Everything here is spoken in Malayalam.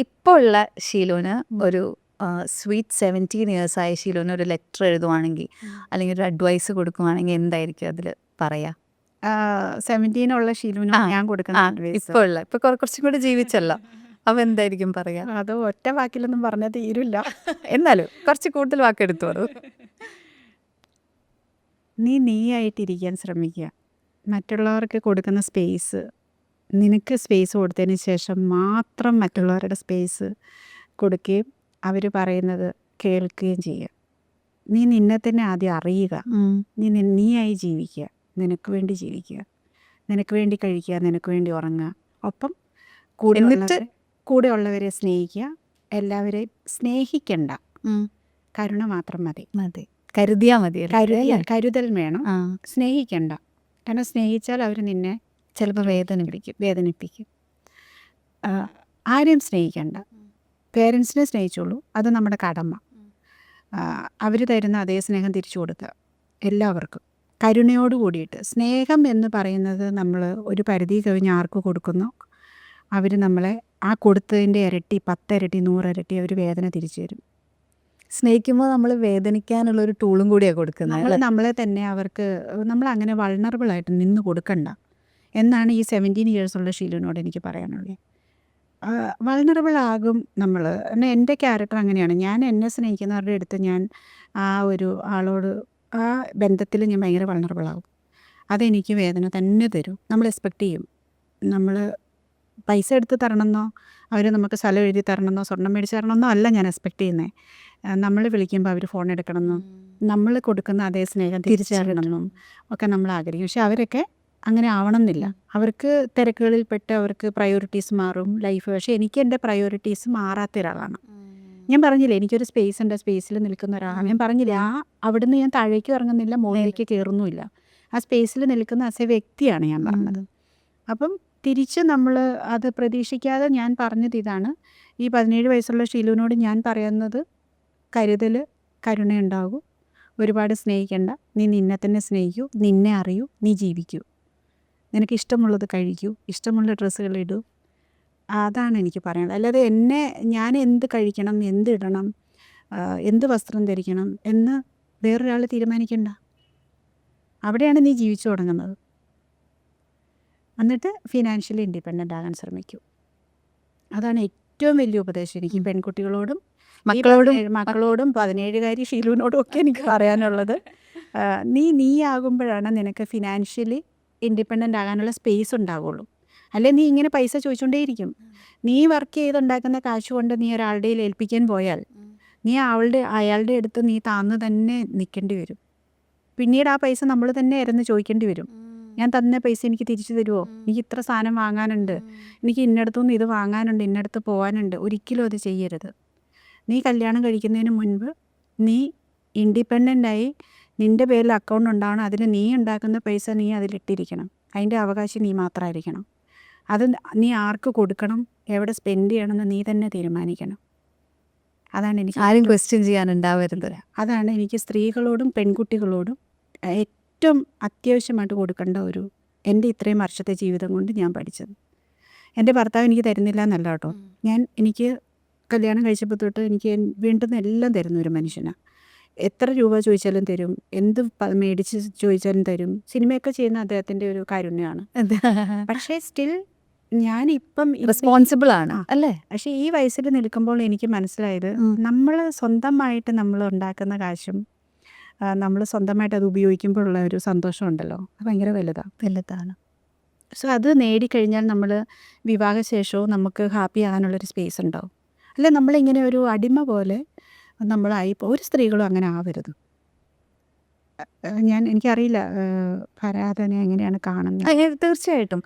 ഇപ്പോൾ ഉള്ള ഷീലുവിന് ഒരു സ്വീറ്റ് 17 years ആയ ഷീലുവിന് ഒരു ലെറ്റർ എഴുതുവാണെങ്കിൽ അല്ലെങ്കിൽ ഒരു അഡ്വൈസ് കൊടുക്കുവാണെങ്കിൽ എന്തായിരിക്കും അതിൽ പറയാ? 17 ഉള്ള ഷീലുവിന് ഞാൻ കൊടുക്കുന്ന advice. ഇപ്പോൾ ഉള്ള ഇപ്പൊ കുറച്ചും കൂടി ജീവിച്ചല്ലോ, അപ്പൊ എന്തായിരിക്കും പറയാ? അത് ഒറ്റ വാക്കിലൊന്നും പറഞ്ഞാൽ തീരില്ല. എന്നാലും കുറച്ച് കൂടുതൽ വാക്കെടുത്തോളൂ. നീയായിട്ടിരിക്കാൻ ശ്രമിക്കുക. മറ്റുള്ളവർക്ക് കൊടുക്കുന്ന സ്പേസ്, നിനക്ക് സ്പേസ് കൊടുത്തതിന് ശേഷം മാത്രം മറ്റുള്ളവരുടെ സ്പേസ് കൊടുക്കുകയും അവർ പറയുന്നത് കേൾക്കുകയും ചെയ്യുക. നീ നിന്നെ തന്നെ ആദ്യം അറിയുക. നീയായി ജീവിക്കുക, നിനക്ക് വേണ്ടി ജീവിക്കുക, നിനക്ക് വേണ്ടി കഴിക്കുക, നിനക്ക് വേണ്ടി ഉറങ്ങുക. ഒപ്പം കൂടെ ഉള്ളവരെ സ്നേഹിക്കുക. എല്ലാവരെയും സ്നേഹിക്കണ്ട, കരുണ മാത്രം മതി. കരുതിയാ മതി. കരുതൽ വേണം, സ്നേഹിക്കണ്ട. കാരണം സ്നേഹിച്ചാൽ അവർ നിന്നെ ചിലപ്പോൾ വേദനിപ്പിക്കും. ആരെയും സ്നേഹിക്കണ്ട. പേരൻസിനെ സ്നേഹിച്ചോളൂ, അത് നമ്മുടെ കടമ. അവർ തരുന്ന അതേ സ്നേഹം തിരിച്ചു കൊടുക്കുക എല്ലാവർക്കും, കരുണയോട് കൂടിയിട്ട്. സ്നേഹം എന്ന് പറയുന്നത് നമ്മൾ ഒരു പരിധി കഴിഞ്ഞ് ആർക്ക് കൊടുക്കുന്നു, അവർ നമ്മളെ ആ കൊടുത്തതിൻ്റെ ഇരട്ടി, 10 ഇരട്ടി, 100 ഇരട്ടി അവർ വേദന തിരിച്ചു തരും. സ്നേഹിക്കുമ്പോൾ നമ്മൾ വേദനിക്കാനുള്ളൊരു ടൂളും കൂടിയാണ് കൊടുക്കുന്നത്. നമ്മളെ തന്നെ അവർക്ക് നമ്മളങ്ങനെ വൾണറബിളായിട്ട് നിന്ന് കൊടുക്കണ്ട എന്നാണ് ഈ 17 years ഉള്ള ഷീലുവിനോട് എനിക്ക് പറയാനുള്ളത്. വൾണറബിളാകും നമ്മൾ. എന്നാൽ എൻ്റെ ക്യാരക്ടർ അങ്ങനെയാണ്. ഞാൻ എന്നെ സ്നേഹിക്കുന്നവരുടെ അടുത്ത് ഞാൻ ആ ഒരു ആളോട് ആ ബന്ധത്തിൽ ഞാൻ ഭയങ്കര വൾണറബിളാകും. അതെനിക്ക് വേദന തന്നെ തരും. നമ്മൾ എക്സ്പെക്റ്റ് ചെയ്യും. നമ്മൾ പൈസ എടുത്ത് തരണമെന്നോ അവർ നമുക്ക് സ്ഥലം എഴുതി തരണമെന്നോ സ്വർണം മേടിച്ച് തരണമെന്നോ അല്ല ഞാൻ എക്സ്പെക്റ്റ് ചെയ്യുന്നത്. നമ്മൾ വിളിക്കുമ്പോൾ അവർ ഫോൺ എടുക്കണമെന്നും നമ്മൾ കൊടുക്കുന്ന അതേ സ്നേഹം തിരിച്ചു തരണമെന്നും ഒക്കെ നമ്മൾ ആഗ്രഹിക്കും. പക്ഷെ അവരൊക്കെ അങ്ങനെ ആവണമെന്നില്ല. അവർക്ക് തിരക്കുകളിൽപ്പെട്ട് അവർക്ക് പ്രയോറിറ്റീസ് മാറും ലൈഫ്. പക്ഷേ എനിക്ക് എൻ്റെ പ്രയോറിറ്റീസ് മാറാത്ത ഒരാളാണ്. ഞാൻ പറഞ്ഞില്ലേ, എനിക്കൊരു സ്പേസ് ഉണ്ട്, സ്പേസിൽ നിൽക്കുന്ന ഒരാളാണ്. ഞാൻ പറഞ്ഞില്ലേ, അവിടുന്ന് ഞാൻ താഴേക്ക് ഇറങ്ങുന്നില്ല, മുകളിലേക്ക് കയറുന്നുമില്ല. ആ സ്പേസിൽ നിൽക്കുന്ന ആസ് എ വ്യക്തിയാണ് ഞാൻ പറഞ്ഞത്. അപ്പം തിരിച്ച് നമ്മൾ അത് പ്രതീക്ഷിക്കാതെ ഞാൻ പറഞ്ഞത് ഇതാണ്. ഈ 17 വയസ്സുള്ള ഷീലുവിനോട് ഞാൻ പറയുന്നത്, കരുതൽ, കരുണയുണ്ടാകൂ, ഒരുപാട് സ്നേഹിക്കണ്ട. നീ നിന്നെ തന്നെ സ്നേഹിക്കൂ, നിന്നെ അറിയൂ, നീ ജീവിക്കൂ, നിനക്ക് ഇഷ്ടമുള്ളത് കഴിക്കൂ, ഇഷ്ടമുള്ള ഡ്രസ്സുകൾ ഇടൂ. അതാണ് എനിക്ക് പറയാനുള്ളത്. അല്ലാതെ ഞാൻ എന്ത് കഴിക്കണം, എന്ത് ഇടണം, എന്ത് വസ്ത്രം ധരിക്കണം എന്ന് വേറൊരാൾ തീരുമാനിക്കണ്ട. അവിടെയാണ് നീ ജീവിച്ചു തുടങ്ങുന്നത്. എന്നിട്ട് ഫിനാൻഷ്യലി ഇൻഡിപെൻഡൻ്റ് ആകാൻ ശ്രമിക്കൂ. അതാണ് ഏറ്റവും വലിയ ഉപദേശം എനിക്ക് പെൺകുട്ടികളോടും മക്കളോടും 17കാരി ഷീലുവിനോടും ഒക്കെ എനിക്ക് പറയാനുള്ളത്. നീ ആകുമ്പോഴാണ് നിനക്ക് ഫിനാൻഷ്യലി ഇൻഡിപെൻഡൻ്റ് ആകാനുള്ള സ്പേസ് ഉണ്ടാവുള്ളൂ. അല്ലെ നീ ഇങ്ങനെ പൈസ ചോദിച്ചുകൊണ്ടേയിരിക്കും. നീ വർക്ക് ചെയ്തുണ്ടാക്കുന്ന കാശ് കൊണ്ട് നീ ഒരാളുടെ ഏൽപ്പിക്കാൻ പോയാൽ നീ അയാളുടെ അടുത്ത് നീ താന്ന് തന്നെ നിൽക്കേണ്ടി വരും. പിന്നീട് ആ പൈസ നമ്മൾ തന്നെ ഇരന്ന് ചോദിക്കേണ്ടി വരും. ഞാൻ തന്ന പൈസ എനിക്ക് തിരിച്ചു തരുമോ, എനിക്ക് ഇത്ര സാധനം വാങ്ങാനുണ്ട്, എനിക്ക് ഇന്നടത്തുനിന്ന് ഇത് വാങ്ങാനുണ്ട്, ഇന്നടത്ത് പോകാനുണ്ട്. ഒരിക്കലും അത് ചെയ്യരുത്. നീ കല്യാണം കഴിക്കുന്നതിന് മുൻപ് നീ ഇൻഡിപെൻഡൻ്റായി നിൻ്റെ പേരിൽ അക്കൗണ്ട് ഉണ്ടാവണം. അതിൽ നീ ഉണ്ടാക്കുന്ന പൈസ നീ അതിലിട്ടിരിക്കണം. അതിൻ്റെ അവകാശം നീ മാത്രമായിരിക്കണം. അത് നീ ആർക്ക് കൊടുക്കണം, എവിടെ സ്പെൻഡ് ചെയ്യണമെന്ന് നീ തന്നെ തീരുമാനിക്കണം. അതാണ് എനിക്ക് ആരും ക്വസ്റ്റ്യൻ ചെയ്യാനുണ്ടാവരുത്. അതാണ് എനിക്ക് സ്ത്രീകളോടും പെൺകുട്ടികളോടും ഏറ്റവും അത്യാവശ്യമായിട്ട് കൊടുക്കേണ്ട എൻ്റെ ഇത്രയും വർഷത്തെ ജീവിതം കൊണ്ട് ഞാൻ പഠിച്ചത്. എൻ്റെ ഭർത്താവ് എനിക്ക് തരുന്നില്ല എന്നല്ല കേട്ടോ. എനിക്ക് കല്യാണം കഴിച്ചപ്പോൾ തൊട്ട് എനിക്ക് വേണ്ടുന്ന എല്ലാം തരുന്ന ഒരു മനുഷ്യനാണ്. എത്ര രൂപ ചോദിച്ചാലും തരും, എന്ത് മേടിച്ച് ചോദിച്ചാലും തരും. സിനിമയൊക്കെ ചെയ്യുന്ന അദ്ദേഹത്തിൻ്റെ ഒരു കാരുണ്യമാണ്. പക്ഷേ സ്റ്റിൽ ഞാനിപ്പം റെസ്പോൺസിബിൾ ആണ് അല്ലേ. പക്ഷേ ഈ വയസ്സിൽ നിൽക്കുമ്പോൾ എനിക്ക് മനസ്സിലായത്, നമ്മൾ സ്വന്തമായിട്ട് നമ്മൾ ഉണ്ടാക്കുന്ന കാശും നമ്മൾ സ്വന്തമായിട്ട് അത് ഉപയോഗിക്കുമ്പോഴുള്ള ഒരു സന്തോഷമുണ്ടല്ലോ, അത് ഭയങ്കര വലുതാണ്. സോ അത് നേടിക്കഴിഞ്ഞാൽ നമ്മൾ വിവാഹശേഷവും നമുക്ക് ഹാപ്പി ആകാനുള്ളൊരു സ്പേസ് ഉണ്ടാവും. അല്ലെ നമ്മളിങ്ങനെ ഒരു അടിമ പോലെ നമ്മളായിപ്പോൾ ഒരു സ്ത്രീകളും അങ്ങനെ ആവരുത്. എനിക്കറിയില്ല ഭരാതനെ എങ്ങനെയാണ് കാണുന്നത്. തീർച്ചയായിട്ടും